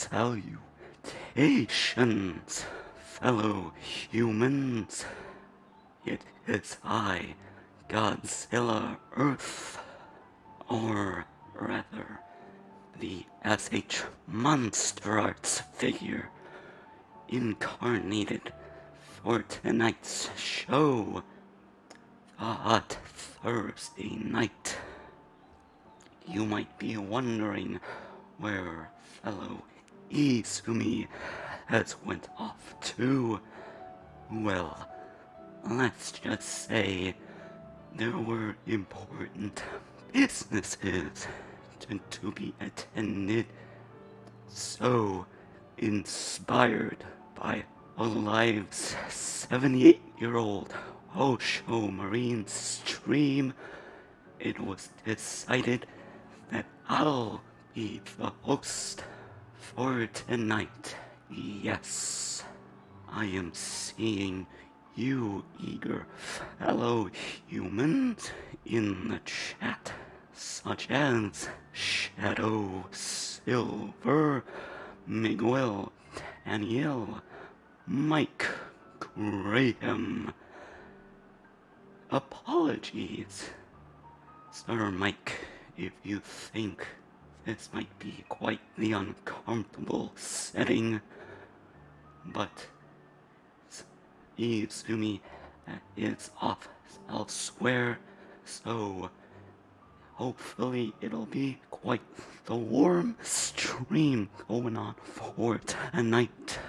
Salutations, fellow humans. It is I, Godzilla Earth, or rather, the SH Monster Arts figure incarnated for tonight's show, the Hot Thursday Night. You might be wondering where fellow Izumi has went off to. Well, let's just say there were important businesses to be attended. So, inspired by Alive's 78-year-old Osho Marine stream, it was decided that I'll be the host for tonight. Yes, I am seeing you eager fellow humans in the chat, such as Shadow, Silver, Miguel, Daniel, Mike, Graham. Apologies, Sir Mike, if you think this might be quite the uncomfortable setting, but Izumi is off elsewhere, so hopefully it'll be quite the warm stream going on for tonight.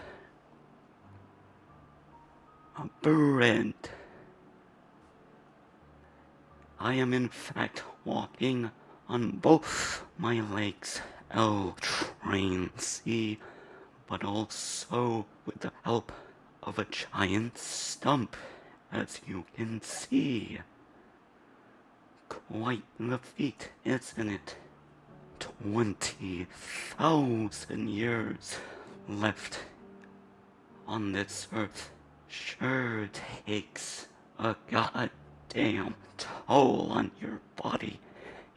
Bread. I am in fact walking on both my legs, L-Train C, but also with the help of a giant stump, as you can see. Quite the feat, isn't it? 20,000 years left on this earth sure takes a goddamn toll on your body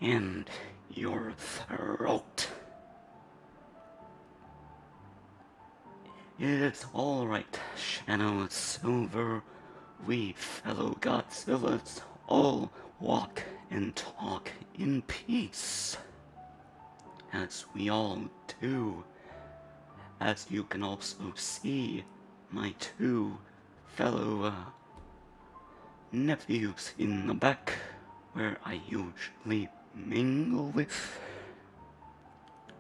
and your throat. It's alright, Shadow, Silver, we fellow Godzillas all walk and talk in peace, as we all do. As you can also see, my two fellow nephews in the back, where I usually mingle with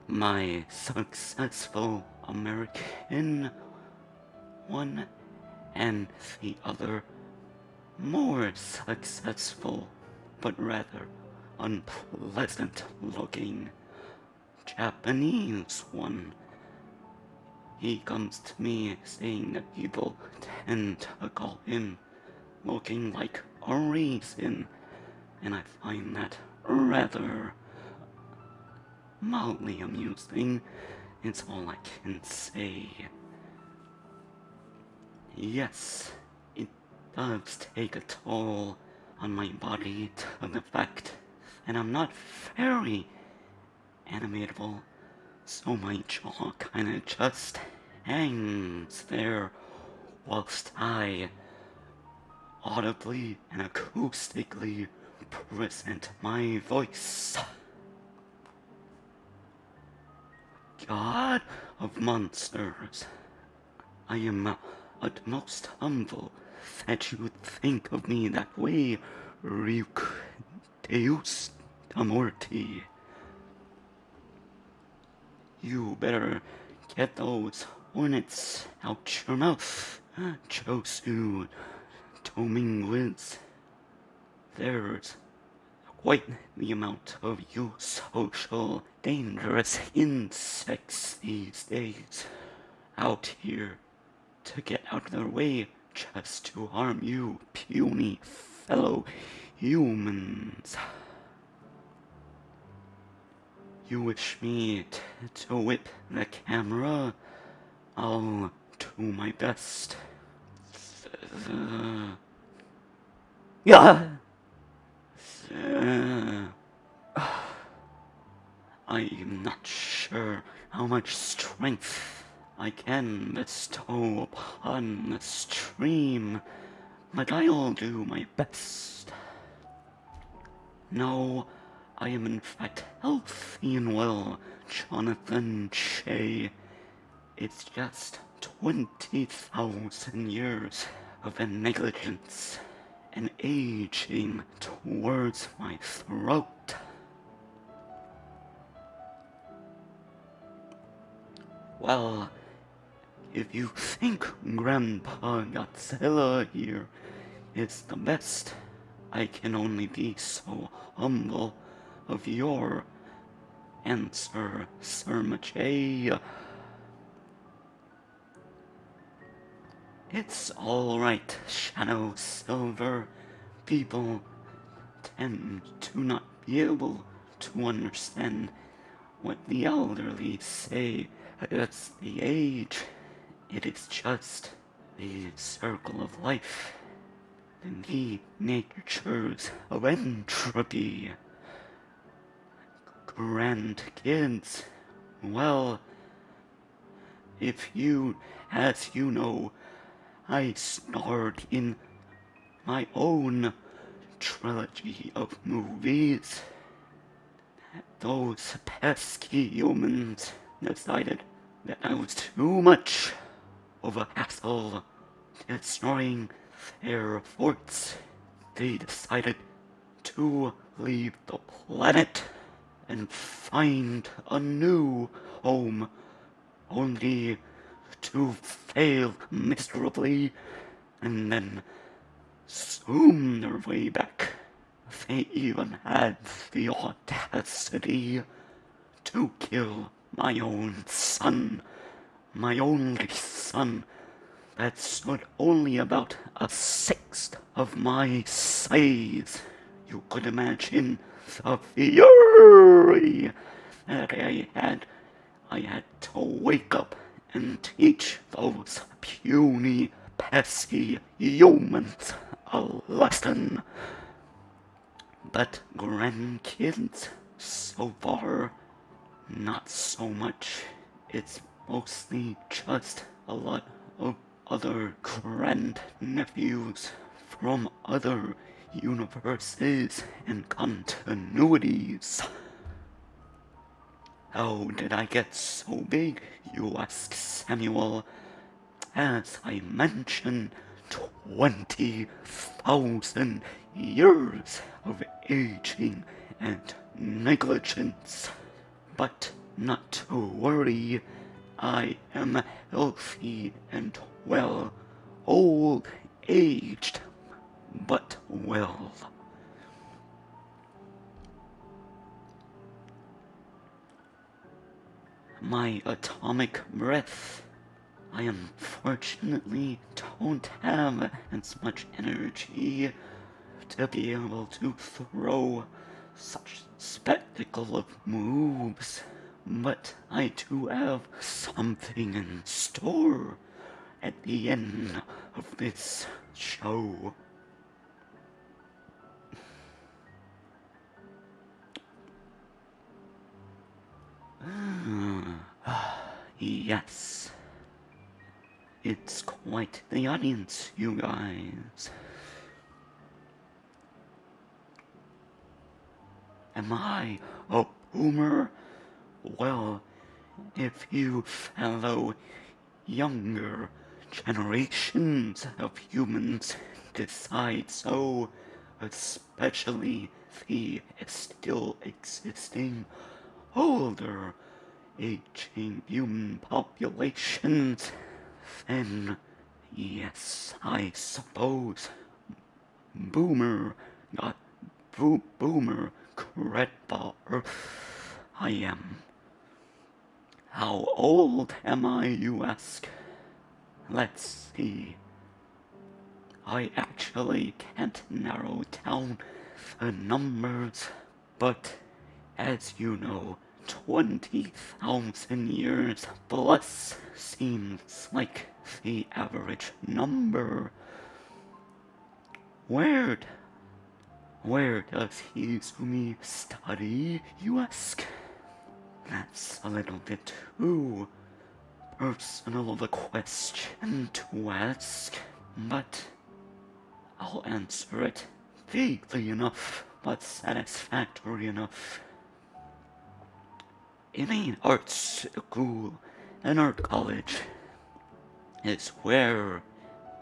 my successful American one, and the other more successful but rather unpleasant looking Japanese one. He comes to me saying that people tend to call him looking like a raisin, and I find that rather mildly amusing. It's all I can say. Yes, it does take a toll on my body to the fact that I'm not very animatable, so my jaw kinda just hangs there whilst I audibly and acoustically present my voice. God of monsters, I am utmost humble that you would think of me that way, Ryuk Deus Amorti. You better get those hornets out your mouth, Chosu Dominguez. There's quite the amount of you social dangerous insects these days out here to get out of their way just to harm you puny fellow humans. You wish me to whip the camera? I'll do my best. Yeah. I am not sure how much much strength I can bestow upon the stream, but I'll do my best. No, I am in fact healthy and well, Jonathan Shea. It's just 20,000 years of negligence and aging towards my throat. Well, if you think Grandpa Godzilla here is the best, I can only be so humble of your answer, Sir Majay. It's alright, Shadow Silver. People tend to not be able to understand what the elderly say. It's the age. It is just the circle of life. The natures of entropy. Grandkids, well, if you, as you know, I starred in my own trilogy of movies. Those pesky humans decided that I was too much of a hassle destroying their forts. They decided to leave the planet and find a new home, only to fail miserably and then zoom their way back. They even had the audacity to kill my own son, my only son, that stood only about a sixth of my size. You could imagine the fury that I had. I had to wake up and teach those puny, pesky humans a lesson. But grandkids, so far, not so much. It's mostly just a lot of other grandnephews from other universes and continuities. How did I get so big, you ask, Samuel? As I mentioned, 20,000 years of aging and negligence. But not to worry, I am healthy and well, old, aged, but well. My atomic breath, I unfortunately don't have as much energy to be able to throw such spectacle of moves, but I do have something in store at the end of this show. Yes. It's quite the audience, you guys. Am I a boomer? Well, if you fellow younger generations of humans decide so, especially the still existing older aging human populations, then yes, I suppose Boomer Godzilla Earth I am. How old am I, you ask? Let's see. I actually can't narrow down the numbers, but as you know, 20,000 years plus seems like the average number. Where does Izumi study, you ask? That's a little bit too personal of a question to ask, but I'll answer it vaguely enough, but satisfactory enough. In an art school, an art college, is where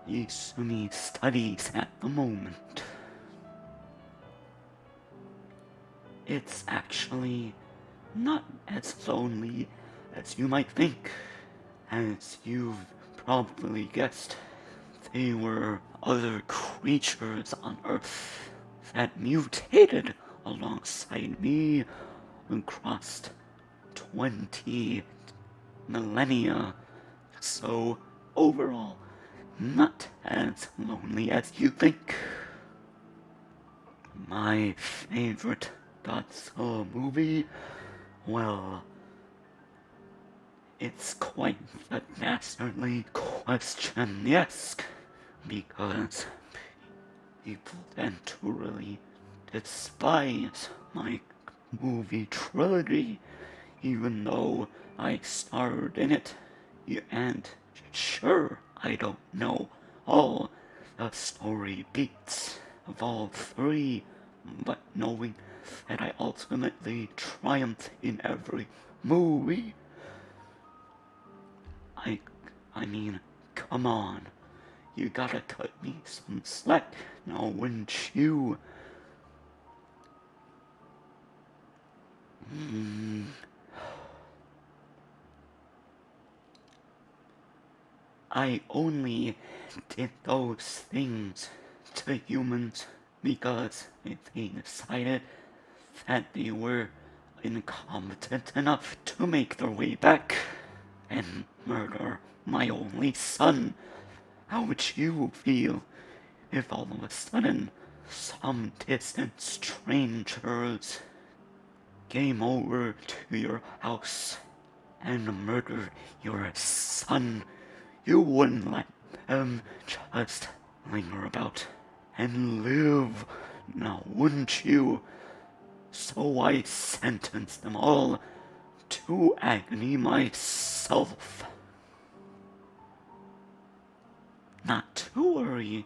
Yasumi studies at the moment. It's actually not as lonely as you might think. As you've probably guessed, they were other creatures on Earth that mutated alongside me across 20 millennia. So, overall, not as lonely as you think. My favorite Godzilla movie? Well, it's quite a dastardly question, yes, because people tend to really despise my movie trilogy, even though I starred in it. And sure, I don't know all the story beats of all three, but knowing that I ultimately triumphed in every movie, I mean, come on. You gotta cut me some slack now, wouldn't you? I only did those things to humans because they decided that they were incompetent enough to make their way back and murder my only son. How would you feel if all of a sudden some distant strangers came over to your house and murdered your son? You wouldn't let them just linger about and live, now wouldn't you? So I sentenced them all to agony myself. Not to worry,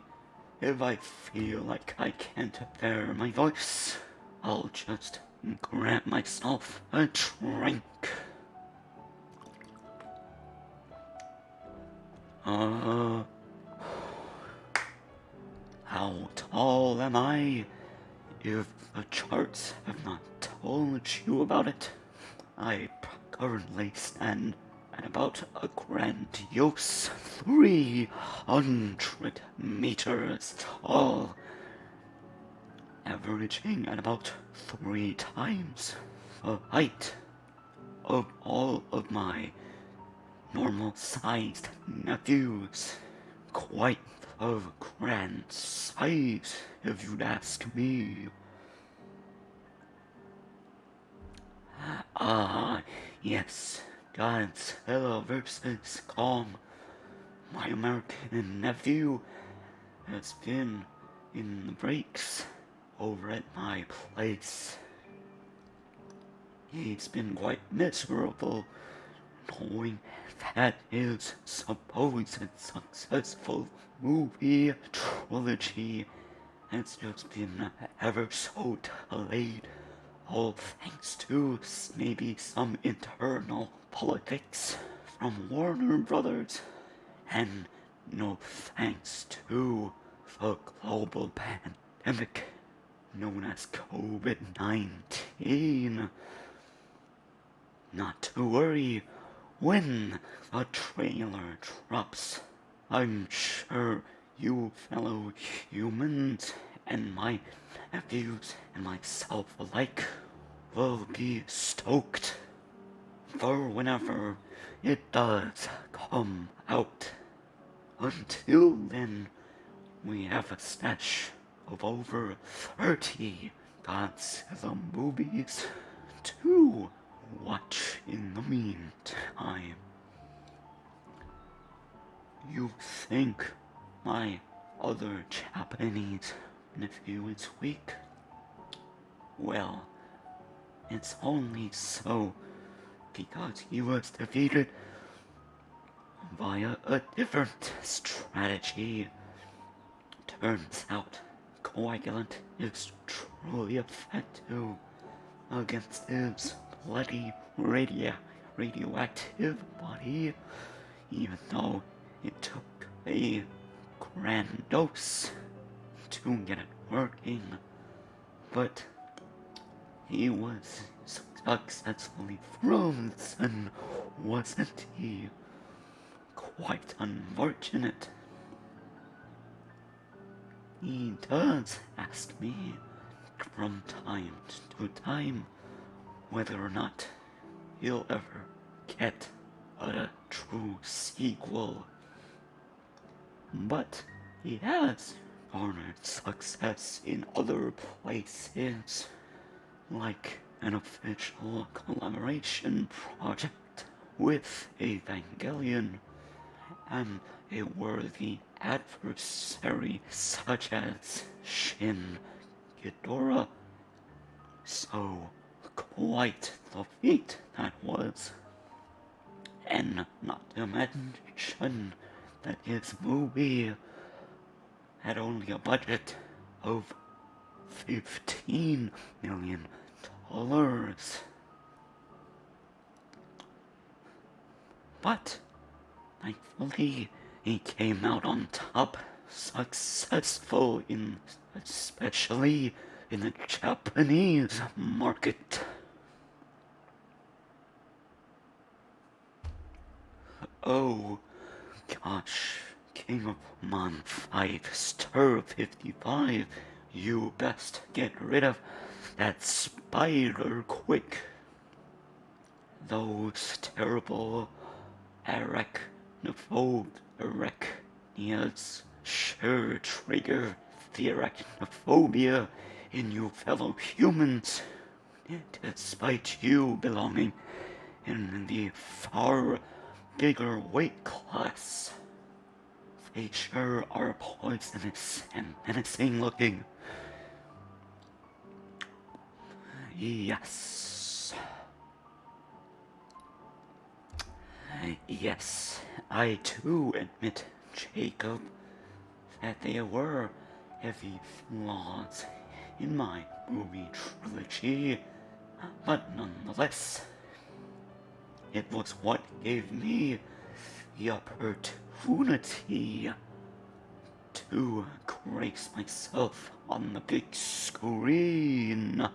if I feel like I can't bear my voice, I'll just grant myself a drink. How tall am I? If the charts have not told you about it, I currently stand at about a grandiose 300 meters tall, averaging at about 3 times the height of all of my normal-sized nephews. Quite a grand sight, if you'd ask me. Yes, Godzilla vs. Kong. My American nephew has been in the breaks over at my place. He's been quite miserable knowing that his supposed successful movie trilogy has just been ever so delayed, all thanks to maybe some internal politics from Warner Brothers, and no thanks to the global pandemic known as COVID-19. Not to worry, when the trailer drops, I'm sure you fellow humans and my nephews and myself alike will be stoked for whenever it does come out. Until then, we have a stash of over 30 Godzilla movies to watch in the meantime. You think my other Japanese nephew is weak? Well, it's only so because he was defeated via a different strategy. Turns out, coagulant is truly effective against his bloody radioactive body, even though it took a grand dose to get it working. But he was successfully frozen, wasn't he? Quite unfortunate. He does ask me from time to time whether or not he'll ever get a true sequel. But he has garnered success in other places, like an official collaboration project with Evangelion, and a worthy adversary such as Shin Ghidorah. So, quite the feat that was. And not to mention that his movie had only a budget of $15 million. But thankfully, he came out on top, successful especially in the Japanese market. Oh, gosh, King of Mon 5 Stir 55, you best get rid of that spider quick. Those terrible arachnias sure trigger the arachnophobia in you fellow humans, despite you belonging in the far bigger weight class. They sure are poisonous and menacing looking. Yes, I too admit, Jacob, that there were heavy flaws in my movie trilogy, but nonetheless, it was what gave me the opportunity to grace myself on the big screen.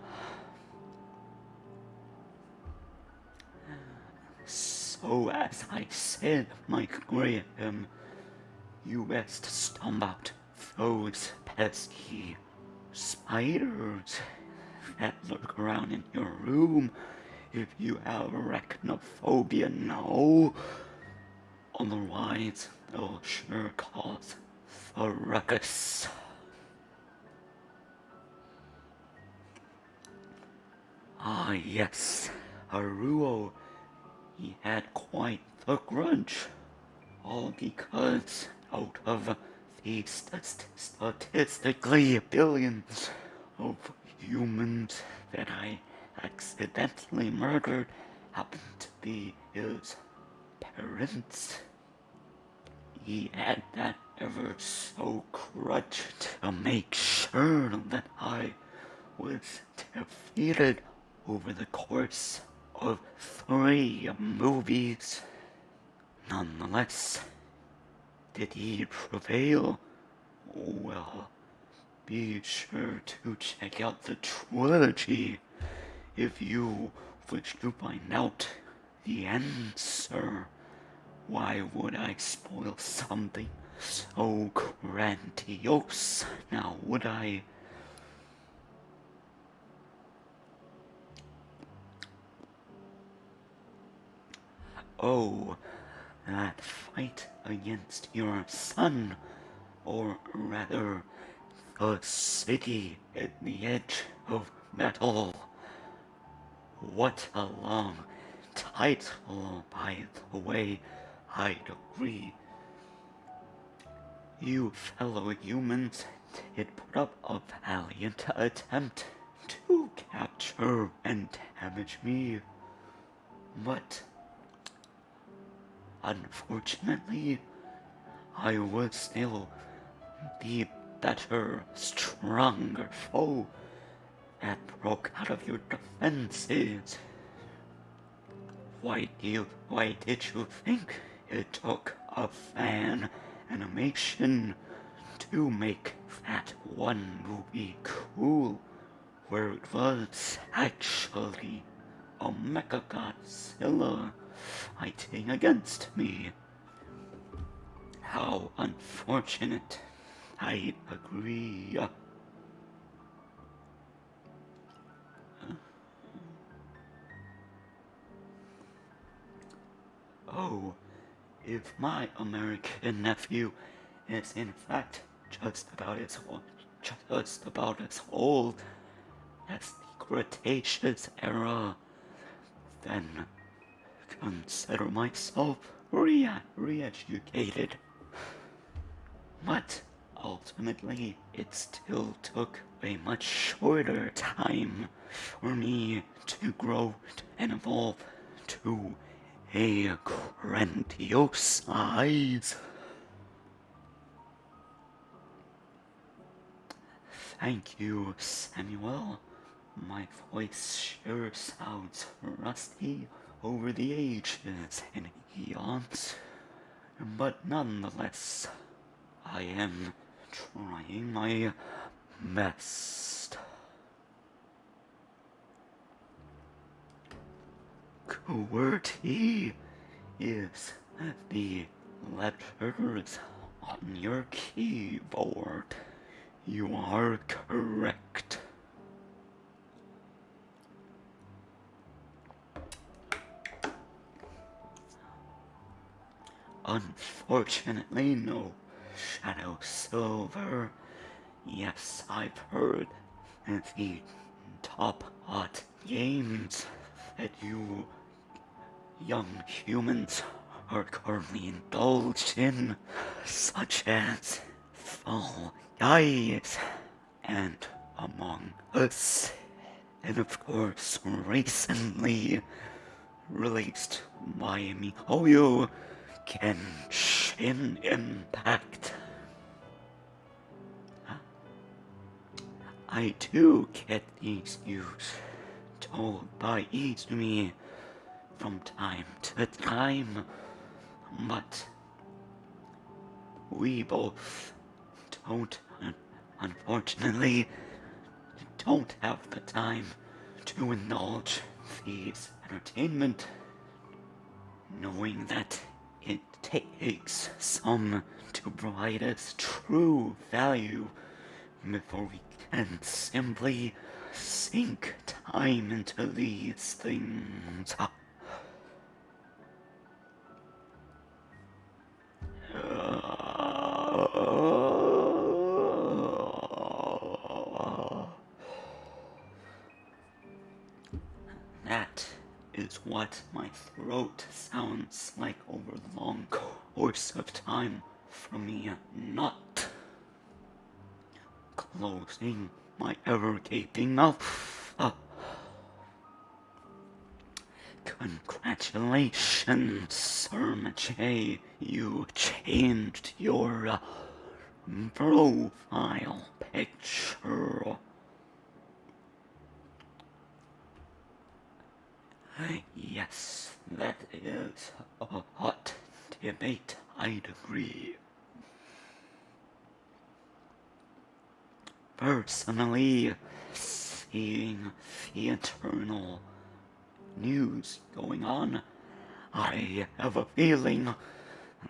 So as I said, Mike Graham, you best stomp out those pesky spiders that lurk around in your room if you have arachnophobia now. Otherwise, they'll sure cause a ruckus. Ah yes, Haruo, he had quite the grudge, all because out of the statistically billions of humans that I accidentally murdered happened to be his parents. He had that ever so grudge to make sure that I was defeated over the course of 3 movies. Nonetheless, did he prevail? Well, be sure to check out the trilogy if you wish to find out the answer. Why would I spoil something so grandiose now, would I? Oh, that fight against your son, or rather, the city at the edge of battle. What a long title, by the way, I'd agree. You fellow humans did put up a valiant attempt to capture and damage me. But unfortunately, I was still the better, stronger foe that broke out of your defenses. Why did you think it took a fan animation to make that one movie cool, where it was actually a Mechagodzilla fighting against me? How unfortunate. I agree. Oh, if my American nephew is in fact just about as old as the Cretaceous era, then consider myself re-educated. But ultimately, it still took a much shorter time for me to grow and evolve to a grandiose size. Thank you, Samuel. My voice sure sounds rusty over the ages and eons, but nonetheless, I am trying my best. QWERTY is the letters on your keyboard. You are correct. Unfortunately, no. Shadow Silver. Yes, I've heard the top hot games that you young humans are currently indulged in, such as Fall Guys and Among Us, and of course recently released by MiHoYo, Genshin Impact. I do get these views told by Izumi from time to time, but we both unfortunately, don't have the time to indulge these entertainment, knowing that it takes some to provide us true value before we can simply sink time into these things. That is what my throat sounds like over the long course of time from me not closing my ever-gaping mouth. Congratulations, Sir Mache. You changed your profile picture. Yes, that is a hot debate, I'd agree. Personally, seeing the eternal news going on, I have a feeling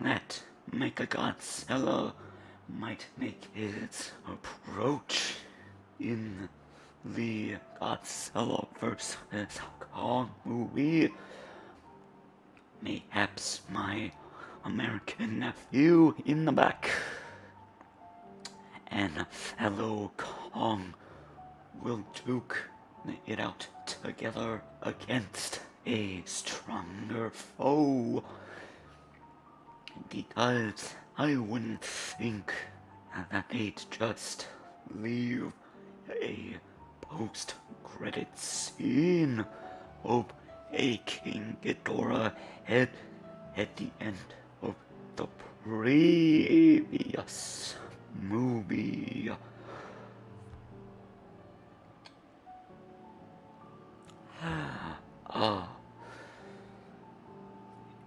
that Mechagodzilla might make his approach in the Godzilla vs. Kong movie. Mayhaps my American nephew in the back and fellow Kong will duke it out together against a stronger foe. Because I wouldn't think that they'd just leave a post-credit scene of a King Ghidorah head at the end of the previous movie.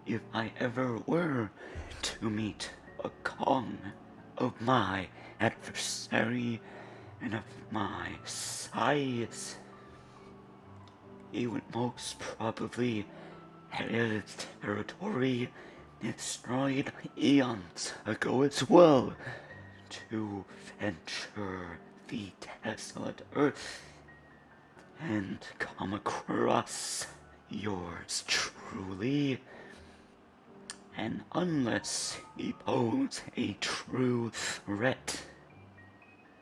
If I ever were to meet a Kong of my adversary and of my size, he would most probably have his territory destroyed eons ago as well to venture the desolate earth and come across yours truly. And unless he pose a true threat,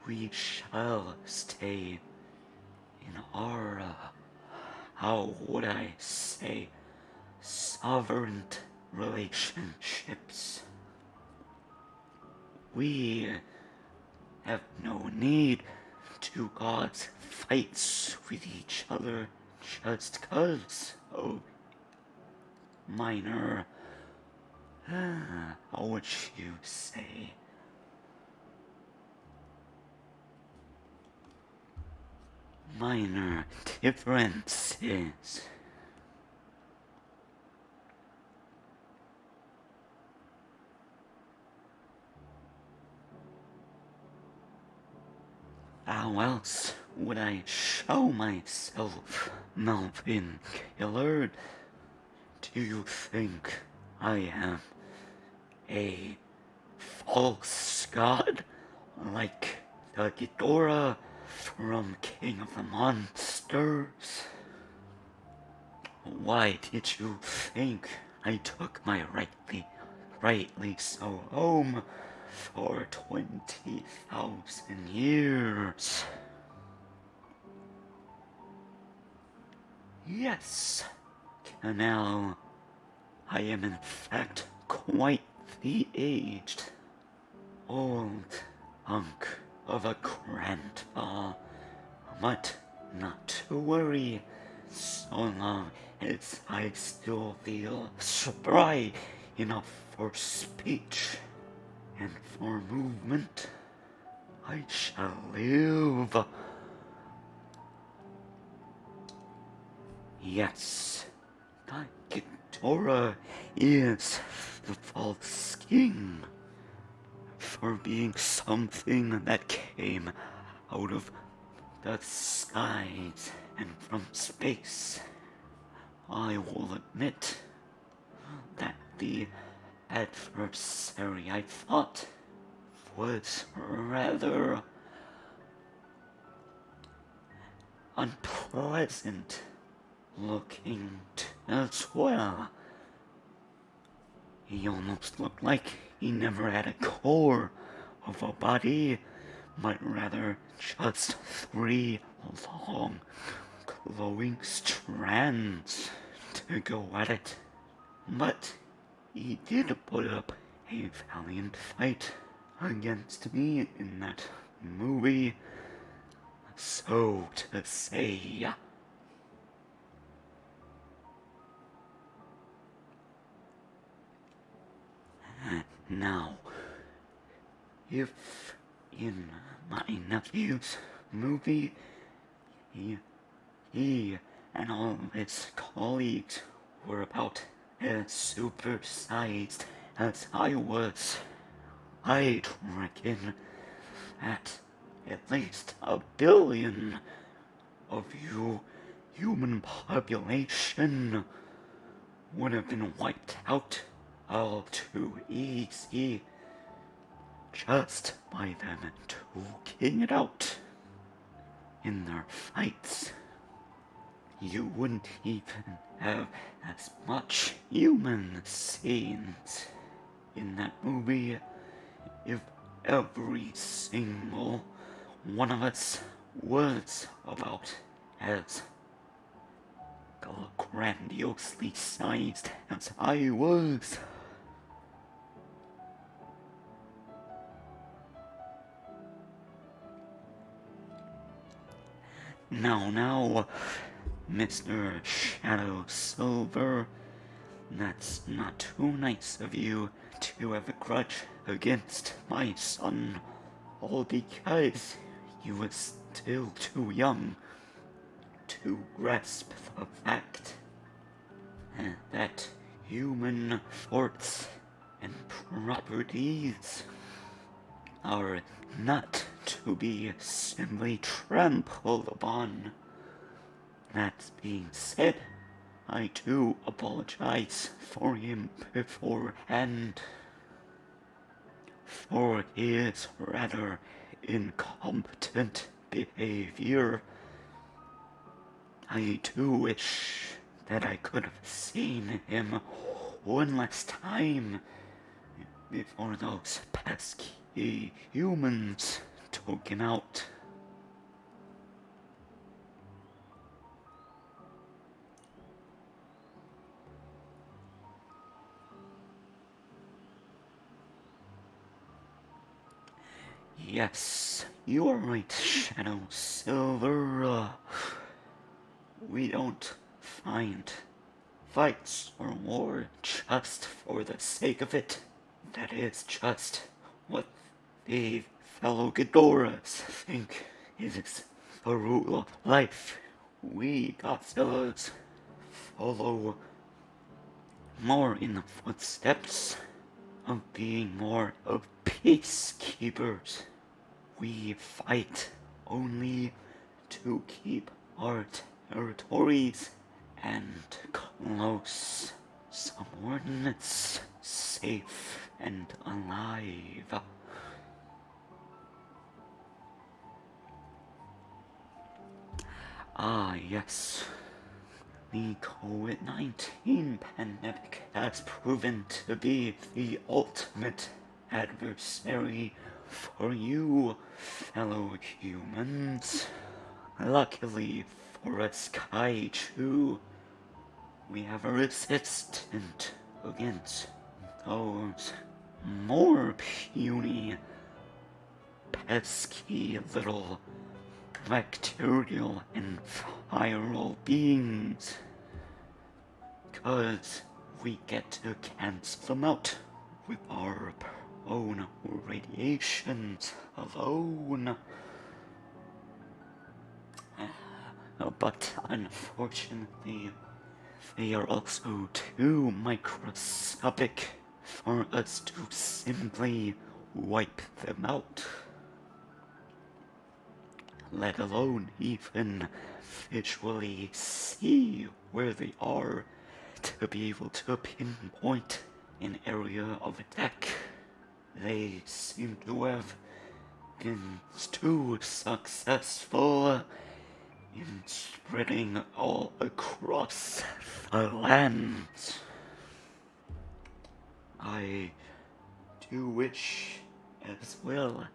we shall stay in our, how would I say, sovereign relationships. We have no need to cause fights with each other just 'cause of minor, how would you say, minor differences. How else would I show myself, Melvin Killard? Do you think I am a false god like the Ghidorah from King of the Monsters? Why did you think I took my rightly so home for 20,000 years? Yes, Canal, I am in fact quite the aged, old hunk of a grandpa, but not to worry, so long as I still feel spry enough for speech and for movement, I shall live. Yes, Ghidorah is the false king for being something that came out of the skies and from space. I will admit that the adversary I fought was rather unpleasant looking as well. He almost looked like he never had a core of a body, but rather just 3 long, glowing strands to go at it. But he did put up a valiant fight against me in that movie, so to say. Now, if in my nephew's movie, he and all his colleagues were about as supersized as I was, I'd reckon that at least 1 billion of you human population would have been wiped out all too easy just by them duking it out in their fights. You wouldn't even have as much human scenes in that movie if every single one of us was about as grandiosely sized as I was. Now, Mr. Shadow Silver. That's not too nice of you to have a grudge against my son, all because he was still too young to grasp the fact that human thoughts and properties are not to be simply trampled upon. That being said, I do apologize for him beforehand for his rather incompetent behavior. I do wish that I could have seen him one last time before those pesky humans took him out. Yes, you are right, Shadow Silver. We don't find fights or war just for the sake of it. That is just what the fellow Ghidorahs think is the rule of life. We Godzillas follow more in the footsteps of being more of peacekeepers. We fight only to keep our territories and close subordinates safe and alive. Ah, yes. The COVID-19 pandemic has proven to be the ultimate adversary for you, fellow humans. Luckily for us Kaiju, we have a resistant against those more puny, pesky little bacterial and viral beings, 'cause we get to cancel them out with our own radiations alone. But unfortunately, they are also too microscopic for us to simply wipe them out, let alone even visually see where they are to be able to pinpoint an area of attack. They seem to have been too successful in spreading all across the land. I do wish as well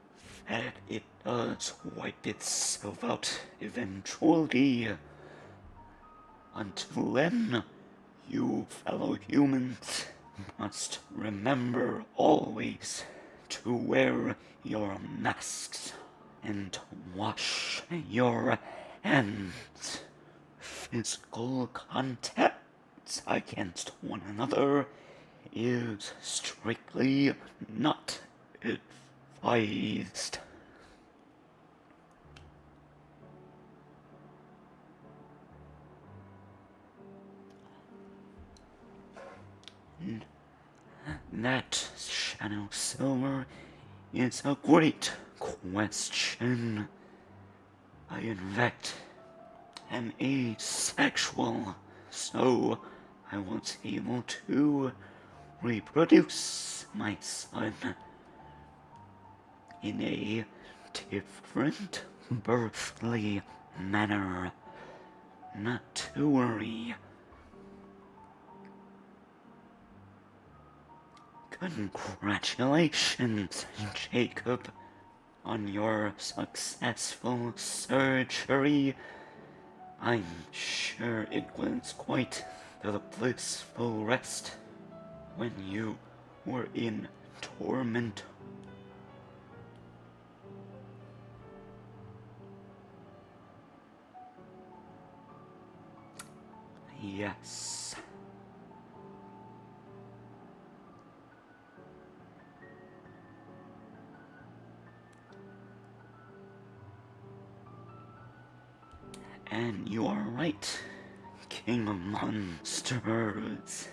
that it does wipe itself out eventually. Until then, you fellow humans must remember always to wear your masks and wash your hands. Physical contact against one another is strictly not advised. That, Shadow Silver, is a great question. I, in fact, am asexual, so I was able to reproduce my son in a different birthly manner. Not to worry. Congratulations, Jacob, on your successful surgery. I'm sure it was quite the blissful rest when you were in torment. Yes. And you are right, King of Monsters.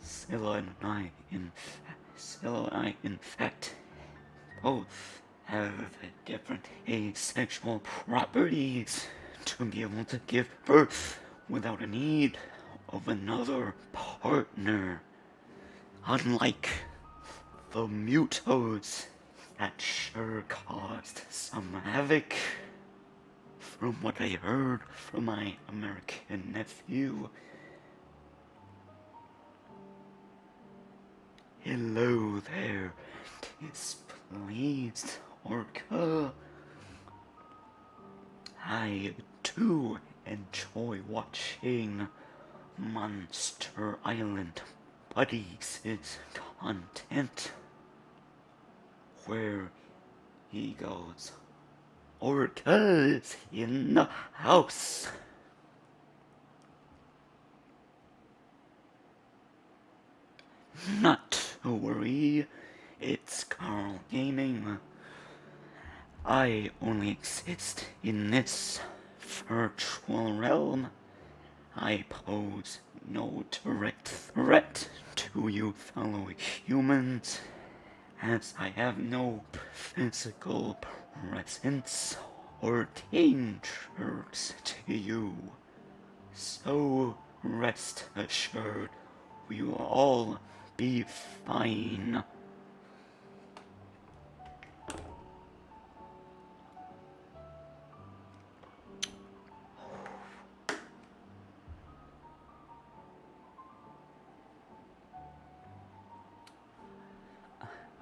Scylla and I, in fact, both have different asexual properties to be able to give birth without a need of another partner. Unlike the mutos that sure caused some havoc. From what I heard from my American nephew. Hello there, displeased orca. I too enjoy watching Monster Island Buddies' content where he goes, orcas in the house. Not to worry, it's Carl Gaming. I only exist in this virtual realm. I pose no direct threat to you fellow humans, as I have no physical presence or dangers to you. So rest assured, we will all be fine.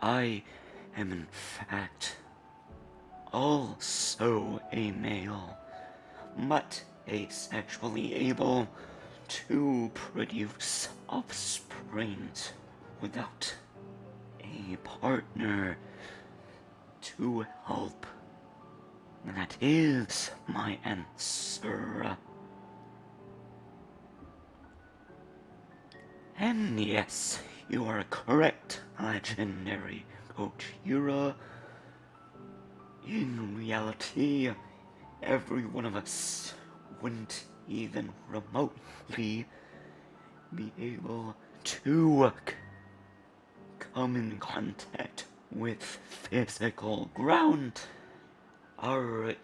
I am in fact also a male, but asexually able to produce offspring without a partner to help. That is my answer. And yes, you are correct, legendary Gojira. In reality, every one of us wouldn't even remotely be able to come in contact with physical ground. Our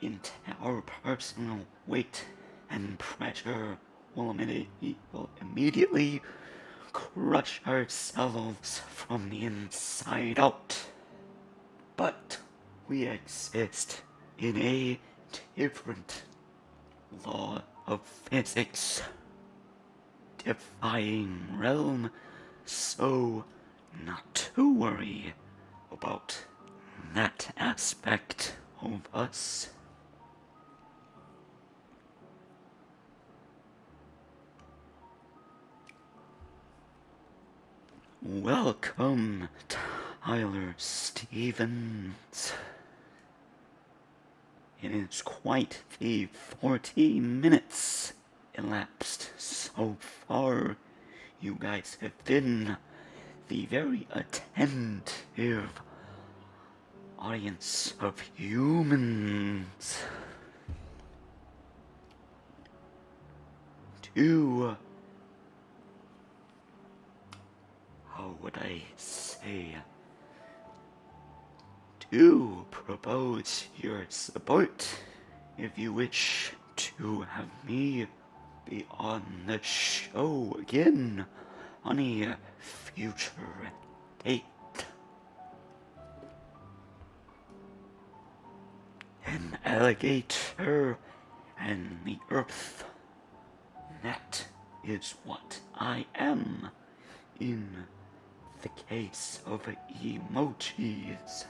personal weight and pressure will immediately crush ourselves from the inside out. But we exist in a different law of physics, defying realm, so not to worry about that aspect of us. Welcome, Tyler Stevens. It is quite the 40 minutes elapsed so far. You guys have been the very attentive audience of humans to, how would I say, to propose your support if you wish to have me be on the show again on a future date. An alligator and the earth. That is what I am in the case of emojis.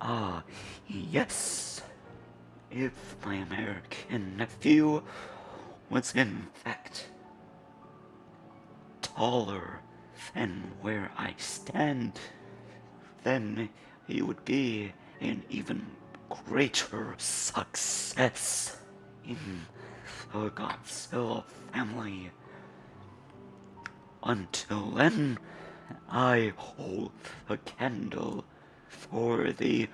Ah, yes. If my American nephew was in fact taller than where I stand, then he would be an even greater success in the Godzilla family. Until then, I hold the candle for the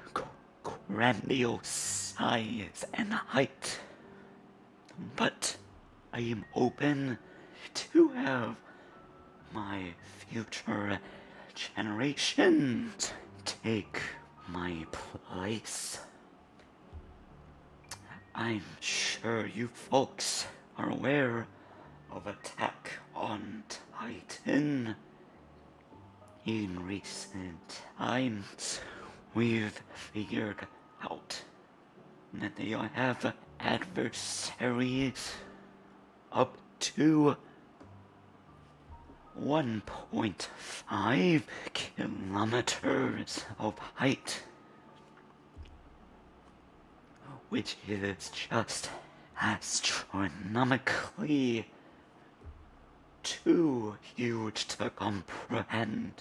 grandiose size and height. But I am open to have my future generations take my place. I'm sure you folks are aware of Attack on Titan. In recent times, we've figured out that they have adversaries up to 1.5 kilometers of height, which is just astronomically too huge to comprehend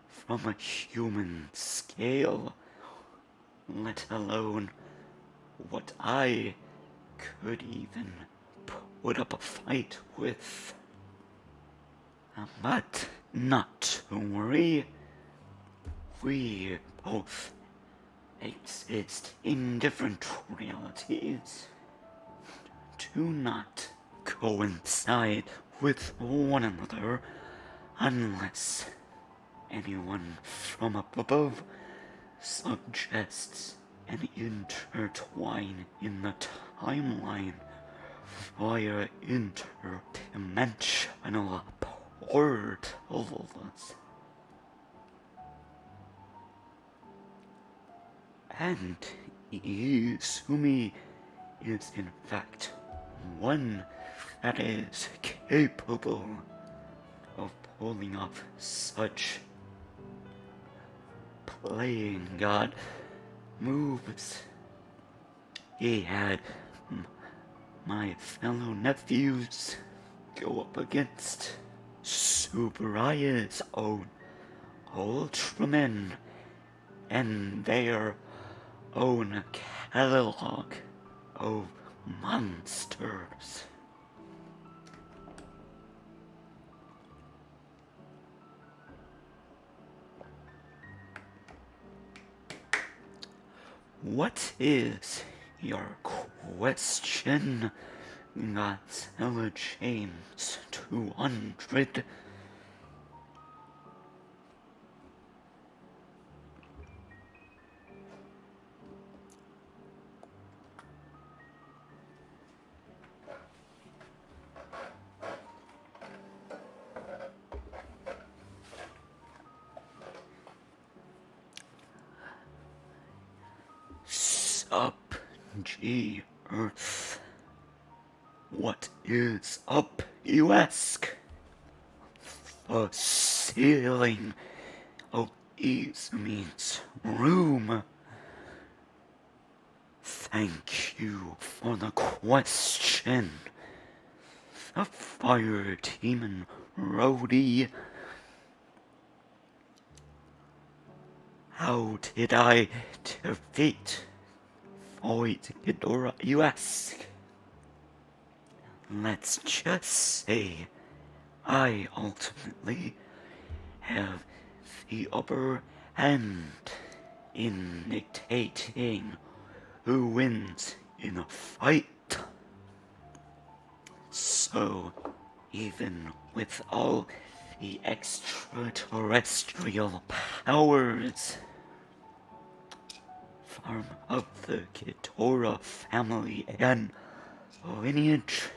from a human scale, let alone what I could even put up a fight with. But not to worry, we both exist in different realities, do not coincide with one another unless anyone from up above suggests an intertwine in the timeline via interdimensional portals. And Izumi is in fact one that is capable of pulling off such playing god moves. He had my fellow nephews go up against Subaraya's own Ultramen and their own catalog of monsters. What is your question, Godzilla James 200? Up, G Earth. What is up, you ask? The ceiling of Izumi's room. Thank you for the question. The fire demon roadie. How did I defeat Void Ghidorah, you ask? Let's just say I ultimately have the upper hand in dictating who wins in a fight. So, even with all the extraterrestrial powers of the Ghidorah family and lineage,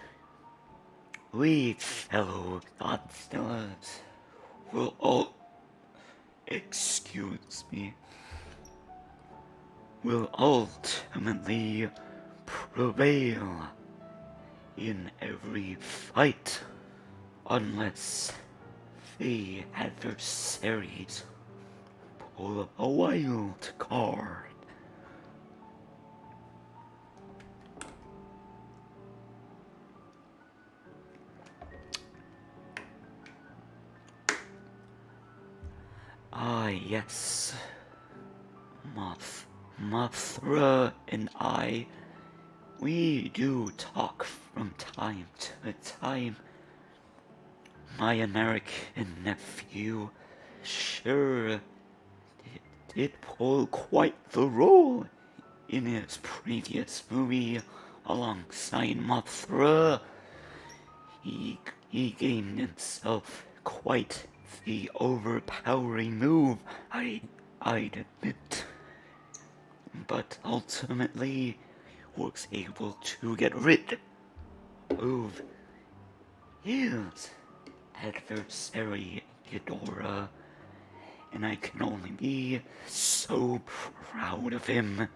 we fellow Godzillas will will ultimately prevail in every fight unless the adversaries pull a wild card. Ah, yes, Moth Mothra and we do talk from time to time. My American nephew sure did pull quite the role in his previous movie alongside Mothra. He gained himself quite the overpowering move, I'd admit. But ultimately was able to get rid of his adversary, Ghidorah, and I can only be so proud of him.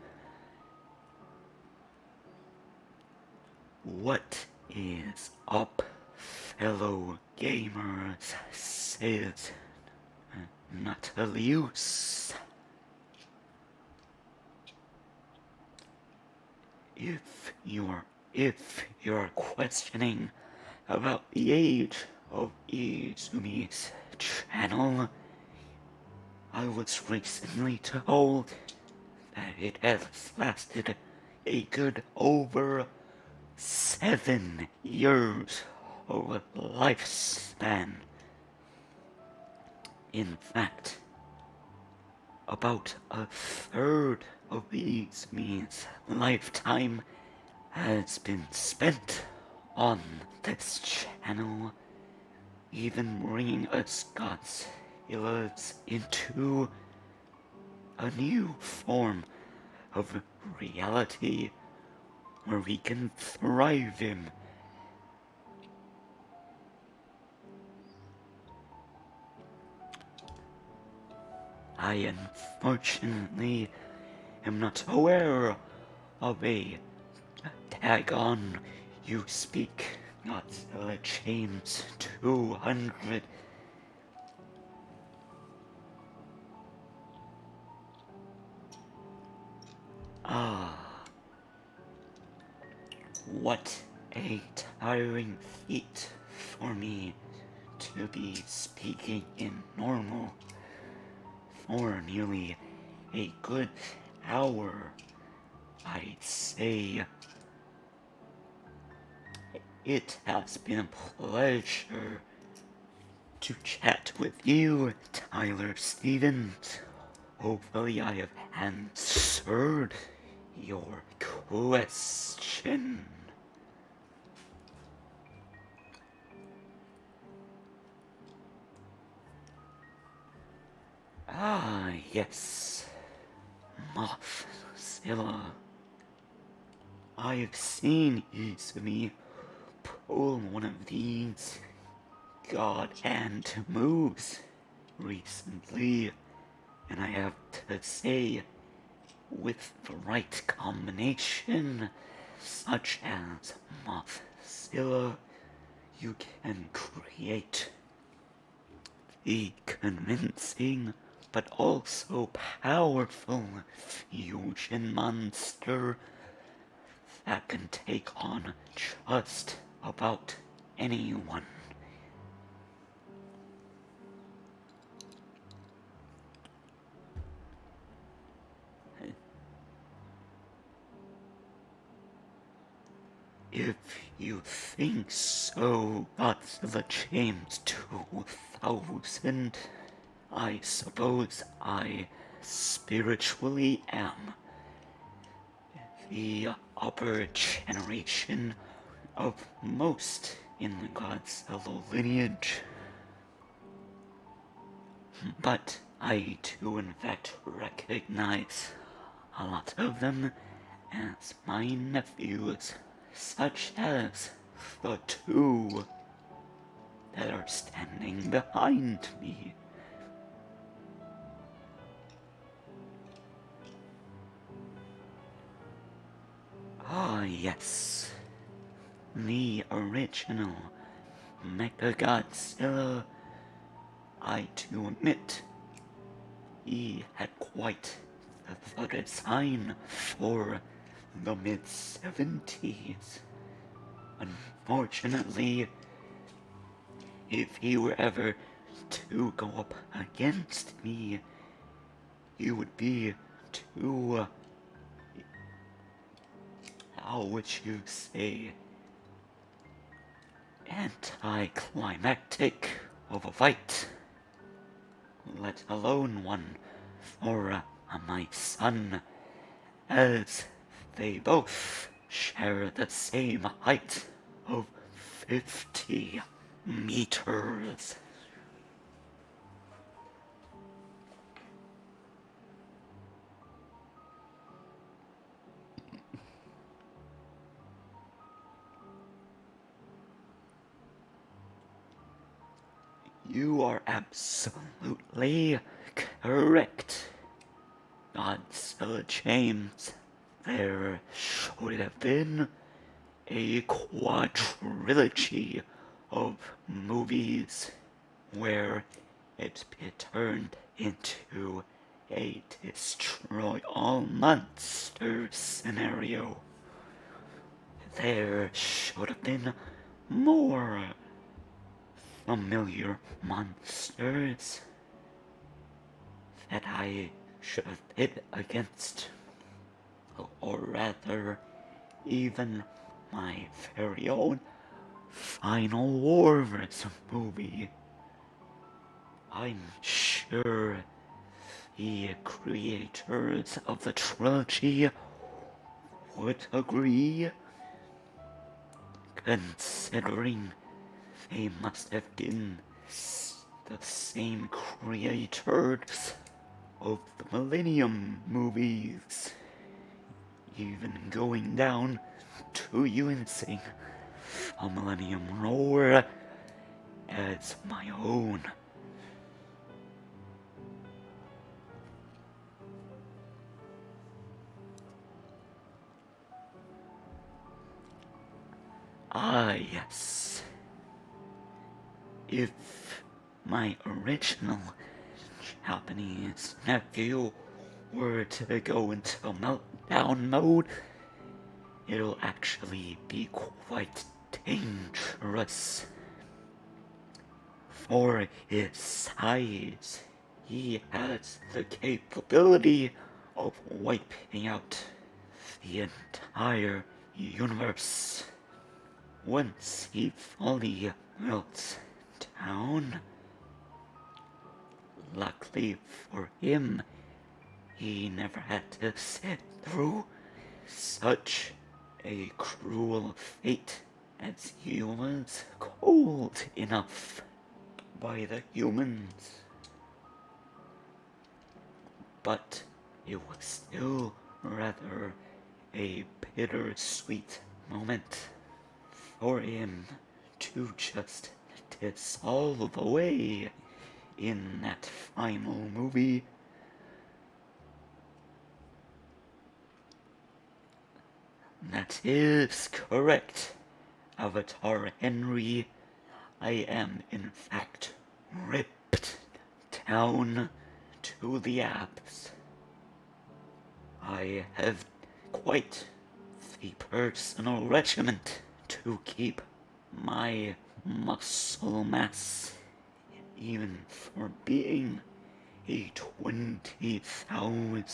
What is up, fellow gamers? Says Natalius. If you're questioning about the age of Izumi's channel, I was recently told that it has lasted a good over 7 years of lifespan. In fact, about a third of Izumi's lifetime has been spent on this channel, even bringing us Godzillas into a new form of reality where we can thrive in. I unfortunately am not aware of a tag on You Speak Godzilla James 200. What a tiring feat for me to be speaking in normal for nearly a good hour, I'd say. It has been a pleasure to chat with you, Tyler Stevens. Hopefully I have answered your question. Ah, yes. Mothzilla. I've seen Izumi pull one of these god hand moves recently, and I have to say, with the right combination, such as Mothzilla, you can create the convincing but also powerful fusion monster that can take on just about anyone. If you think so, Godzilla James 2000, I suppose I spiritually am. The upper generation of most in the Godzilla lineage. But I do in fact recognize a lot of them as my nephews, such as the two that are standing behind me. Ah, yes. The original Mechagodzilla, I do admit, he had quite the design for the mid-70s. Unfortunately, if he were ever to go up against me, he would be too how would you say, anticlimactic of a fight, let alone one for my son, as they both share the same height of 50 meters. You are absolutely correct, Godzilla James. There should have been a quadrilogy of movies where it turned into a destroy all monsters scenario. There should have been more familiar monsters that I should have hit against, or rather, even my very own Final Wars movie. I'm sure the creators of the trilogy would agree, considering they must have been the same creators of the Millennium movies, even going down to using a Millennium Roar as my own. Ah, yes. If my original Japanese nephew were to go into meltdown mode, it'll actually be quite dangerous. For his size, he has the capability of wiping out the entire universe. Once he fully melts down, luckily for him, he never had to sit through such a cruel fate, as he was cold enough by the humans. But it was still rather a bittersweet moment for him to just dissolve away in that final movie. That is correct, Avatar Henry. I am in fact ripped down to the abs. I have quite the personal regiment to keep my muscle mass, even for being a 20,000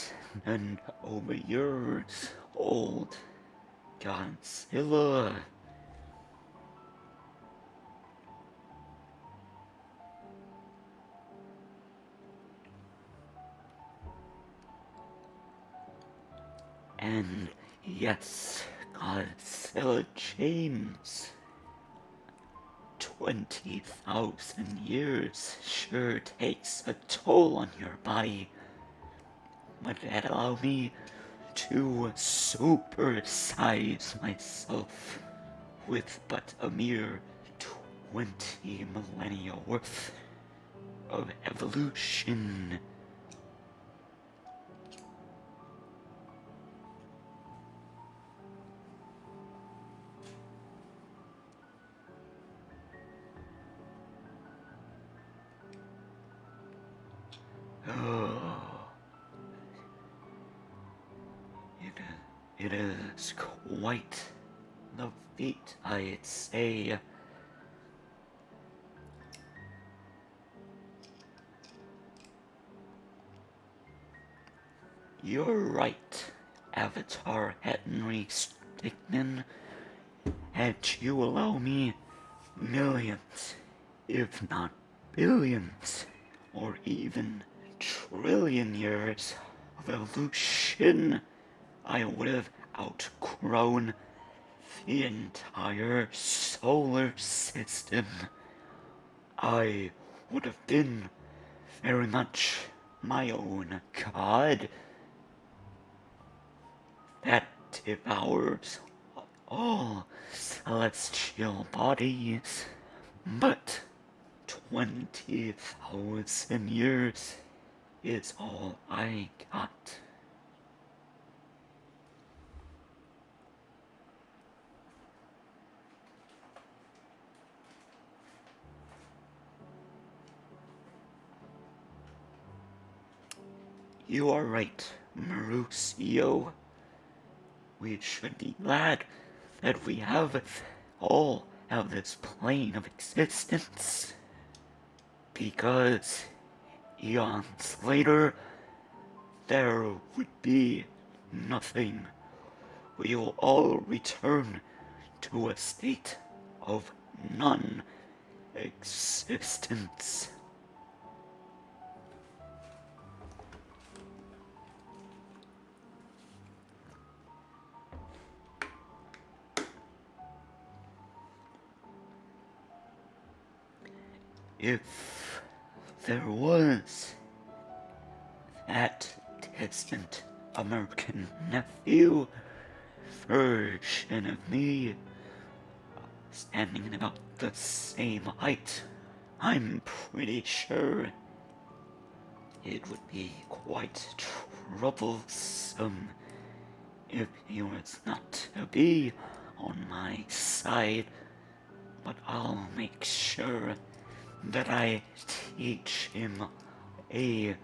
and over years old Godzilla. And yes, Godzilla James, 20,000 years sure takes a toll on your body, but that allowed me to supersize myself with but a mere 20 millennia worth of evolution. Oh, it is quite the feat, I'd say. You're right, Avatar Henry Dickman, that you allow me millions, if not billions, or even trillion years of evolution, I would have outgrown the entire solar system. I would have been very much my own god that devours all celestial bodies. But 20,000 years is all I got. You are right, Marusio. We should be glad that we all have this plane of existence. Because eons later, there would be nothing. We will all return to a state of non-existence. If there was that distant American nephew version of me standing at about the same height, I'm pretty sure it would be quite troublesome if he was not to be on my side. But I'll make sure that I teach him a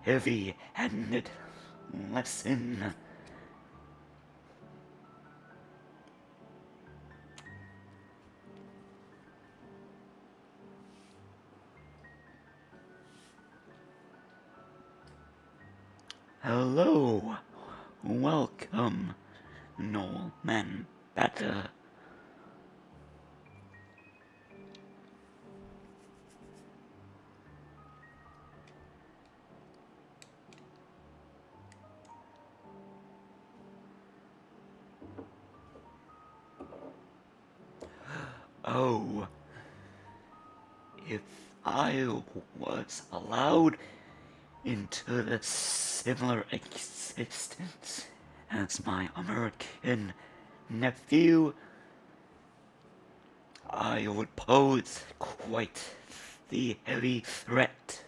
heavy-handed lesson. Hello, welcome, Noel Manbata. Oh, if I was allowed into the similar existence as my American nephew, I would pose quite the heavy threat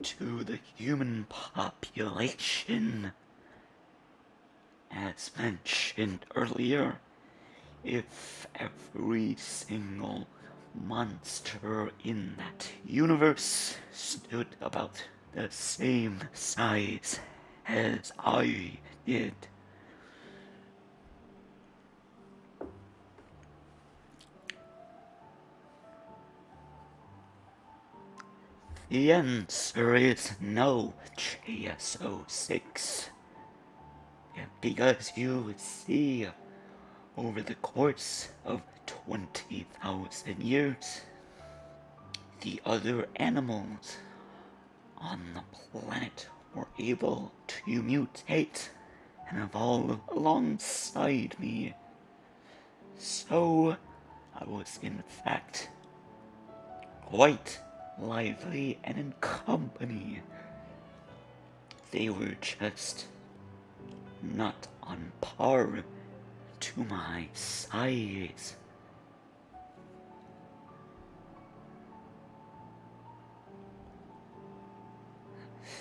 to the human population. As mentioned earlier, if every single monster in that universe stood about the same size as I did, the answer is no, JSO6. Because you see, over the course of 20,000 years, the other animals on the planet were able to mutate and evolve alongside me. So, I was in fact quite lively and in company. They were just not on par to my size.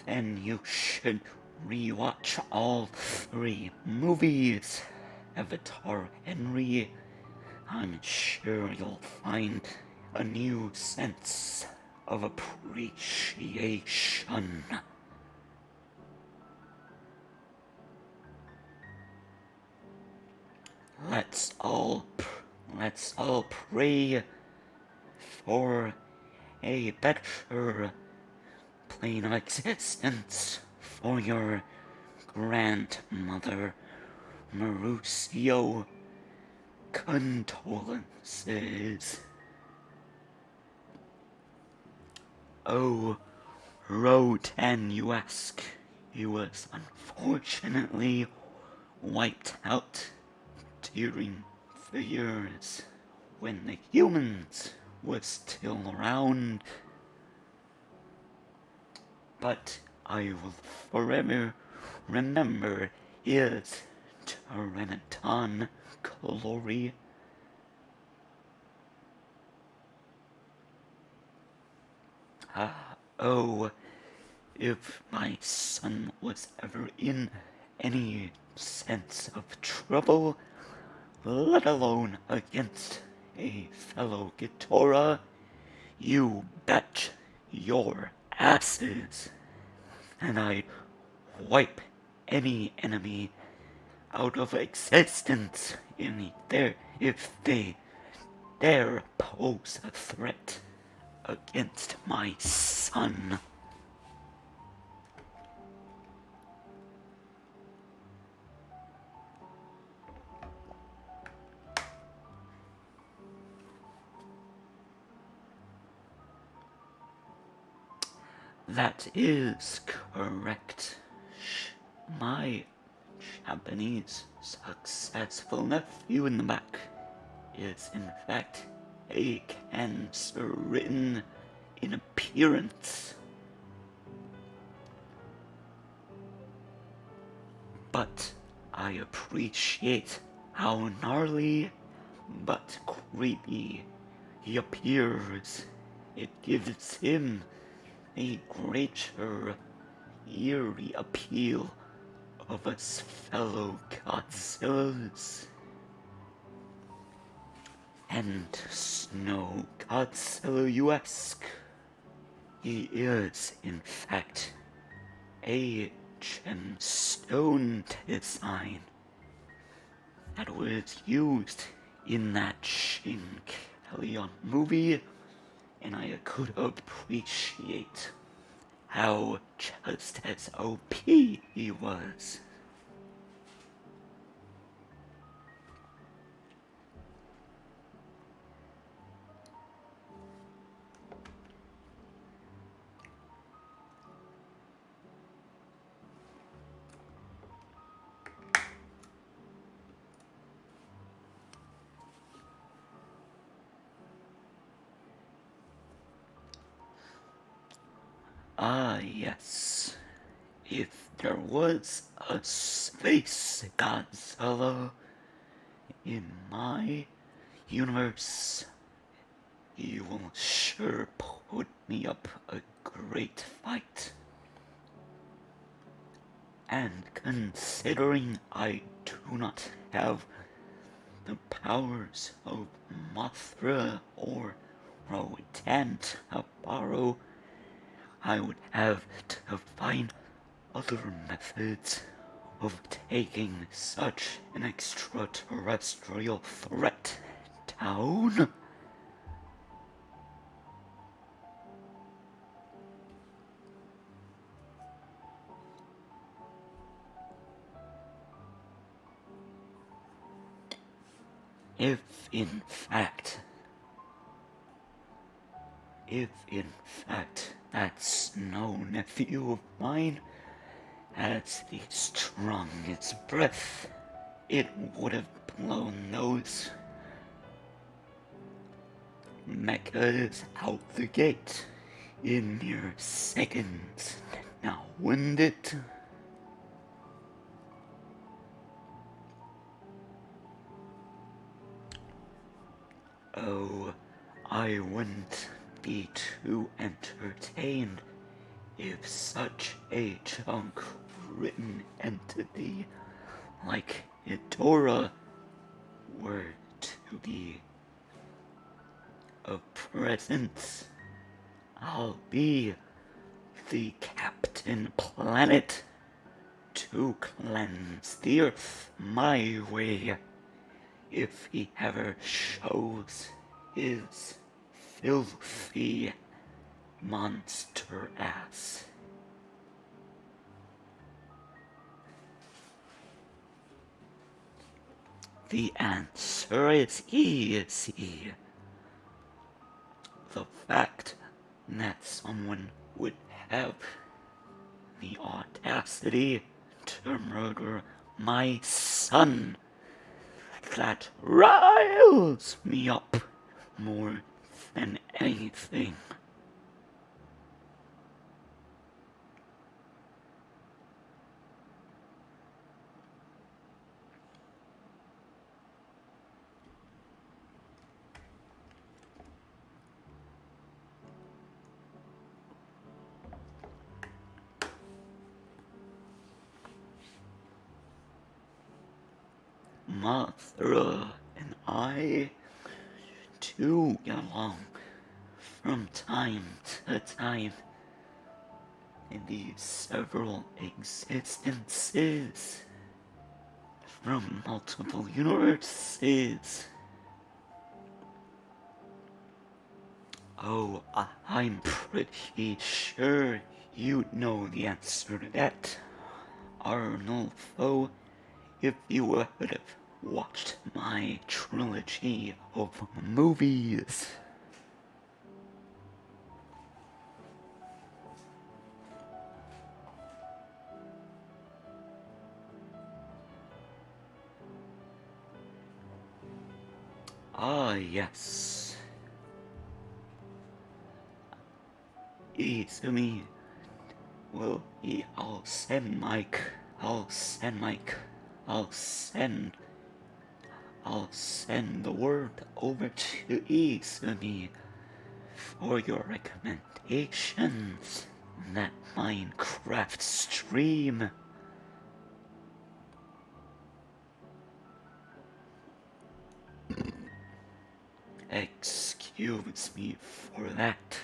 Then you should rewatch all 3 movies, Avatar Henry. I'm sure you'll find a new sense of appreciation. Let's all pray for a better plane of existence for your grandmother, Mauricio condolences. Oh, Rotanuesque, he was unfortunately wiped out during the years when the humans were still around. But I will forever remember his Tyrannoton glory. Oh, if my son was ever in any sense of trouble, let alone against a fellow Ghidorah, you bet your asses, and I'd wipe any enemy out of existence if they dare pose a threat against my son. That is correct. My Japanese successful nephew in the back is in fact a cancer-ridden in appearance. But I appreciate how gnarly but creepy he appears. It gives him a greater, eerie appeal of us fellow Godzillas. And Snow Godzilla-esque, he is, in fact, a gemstone design that was used in that Evangelion movie, and I could appreciate how just as OP he was. Ah, yes. If there was a space Godzilla in my universe, he will sure put me up a great fight. And considering I do not have the powers of Mothra or Rodent Abaro, I would have to find other methods of taking such an extraterrestrial threat down. If in fact that snow nephew of mine has the strongest breath, it would have blown those mechas out the gate in mere seconds. Now, wouldn't it? Oh, I wouldn't be too entertained if such a junk-ridden entity like Ghidorah were to be of presence. I'll be the Captain Planet to cleanse the earth my way if he ever shows his filthy monster ass. The answer is easy. The fact that someone would have the audacity to murder my son, that riles me up more than anything. Mother and I do get along from time to time in these several existences from multiple universes. Oh, I'm pretty sure you know the answer to that, Arnulfo, if you would have watched my trilogy of movies. Ah, yes. Izumi. Well, I'll send Mike. I'll send the word over to Izumi for your recommendations on that Minecraft stream. Excuse me for that.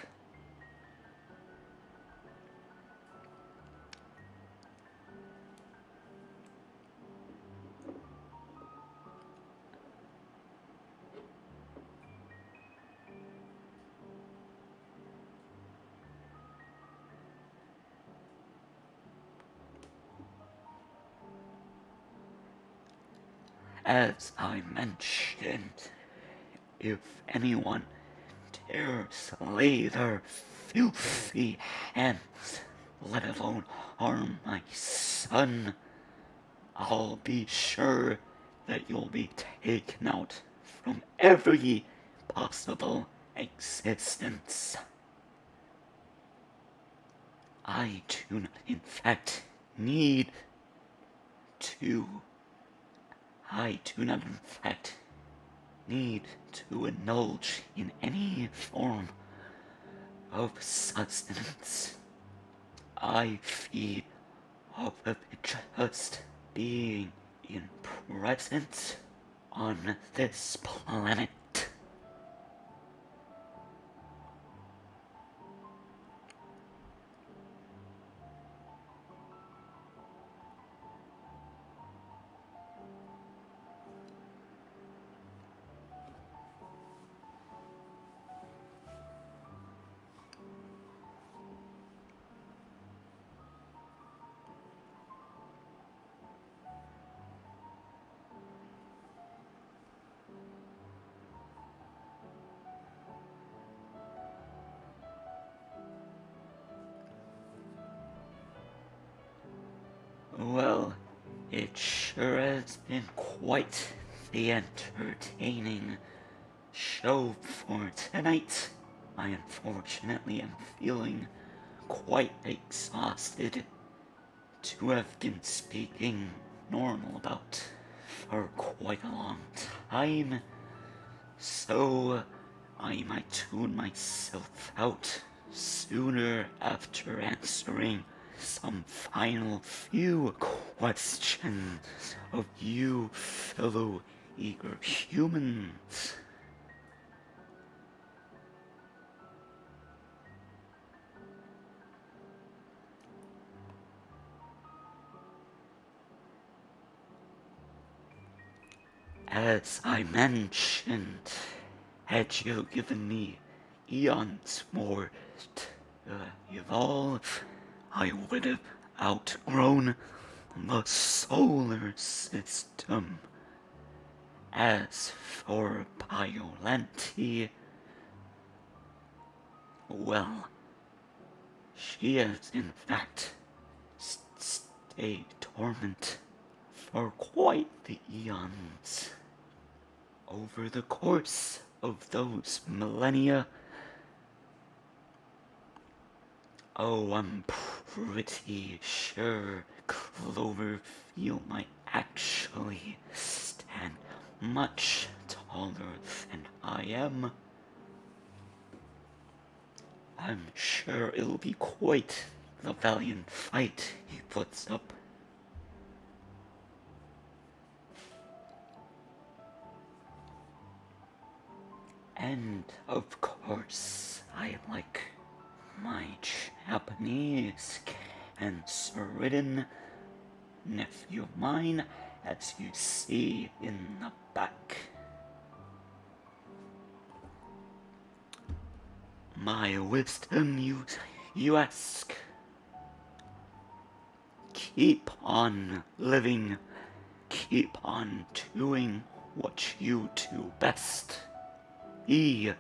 As I mentioned, if anyone dares lay their filthy hands, let alone harm my son, I'll be sure that you'll be taken out from every possible existence. I do not, in fact, need to indulge in any form of sustenance. I feed off of just being in presence on this planet. Well, it sure has been quite the entertaining show for tonight. I unfortunately am feeling quite exhausted to have been speaking normal about for quite a long time, so I might tune myself out sooner after answering some final few questions of you fellow eager humans. As I mentioned, had you given me eons more to evolve, I would have outgrown the solar system. As for Biolanti, well, she has in fact stayed dormant for quite the eons. Over the course of those millennia, oh, I'm pretty sure Cloverfield might actually stand much taller than I am. I'm sure it'll be quite the valiant fight he puts up. And of course, I like my Japanese cancer-ridden nephew of mine, as you see in the back. My wisdom, you ask? Keep on living, keep on doing what you do best. Be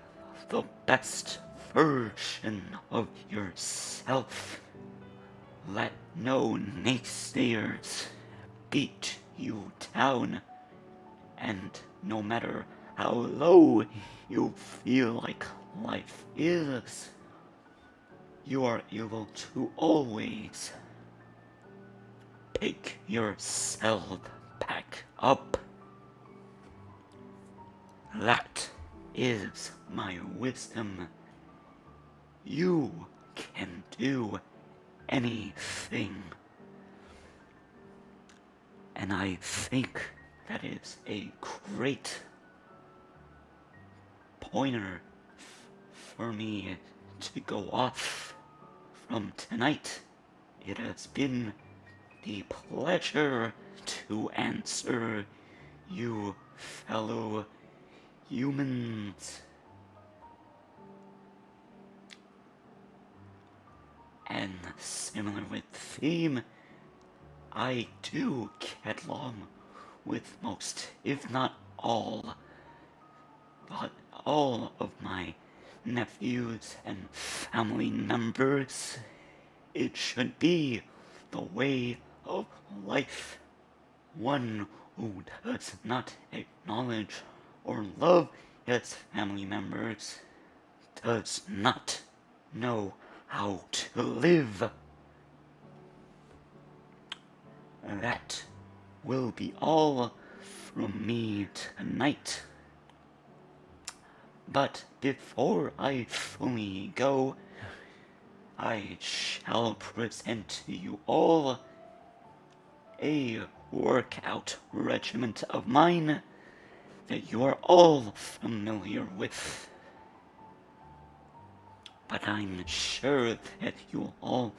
the best version of yourself. Let no naysayers beat you down, and no matter how low you feel like life is, you are able to always pick yourself back up. That is my wisdom. You can do anything. And I think that is a great pointer for me to go off from tonight. It has been the pleasure to answer you fellow humans. And similar with theme, I do get along with most, if not all, but all of my nephews and family members. It should be the way of life. One who does not acknowledge or love his family members does not know how to live. That will be all from me tonight. But before I fully go, I shall present to you all a workout regimen of mine that you are all familiar with. But I'm sure that you'll all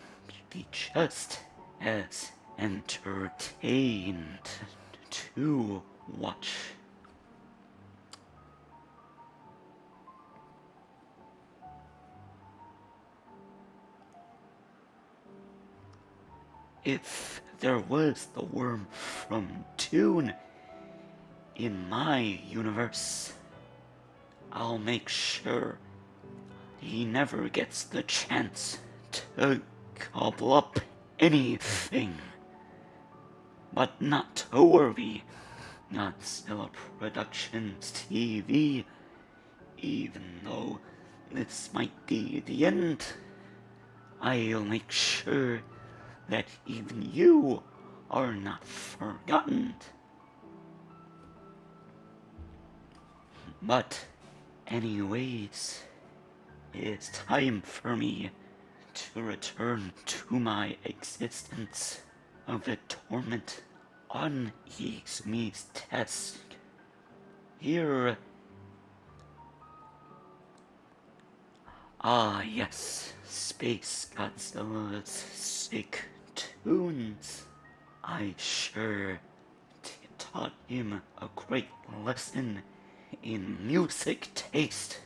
be just as entertained to watch. If there was the worm from Dune in my universe, I'll make sure he never gets the chance to gobble up anything. But not to worry, Godzilla Productions TV, even though this might be the end, I'll make sure that even you are not forgotten. But anyways, it's time for me to return to my existence of the torment on Izumi's desk. Here. Ah yes, Space Godzilla's sick tunes. I sure taught him a great lesson in music taste.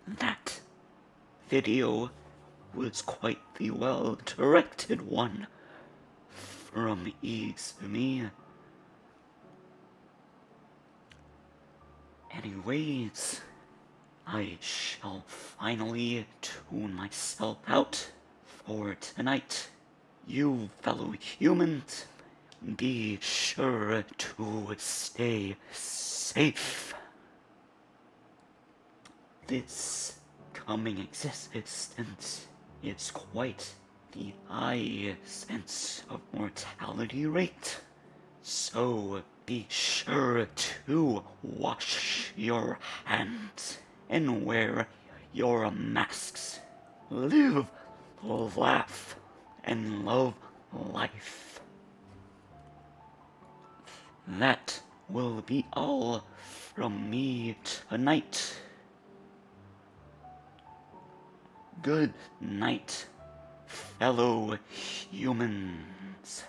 That video was quite the well-directed one from Izumi. Anyways, I shall finally tune myself out for tonight. You fellow humans, be sure to stay safe. This coming existence is quite the high sense of mortality rate. So be sure to wash your hands and wear your masks. Live, laugh, and love life. That will be all from me tonight. Good night, fellow humans.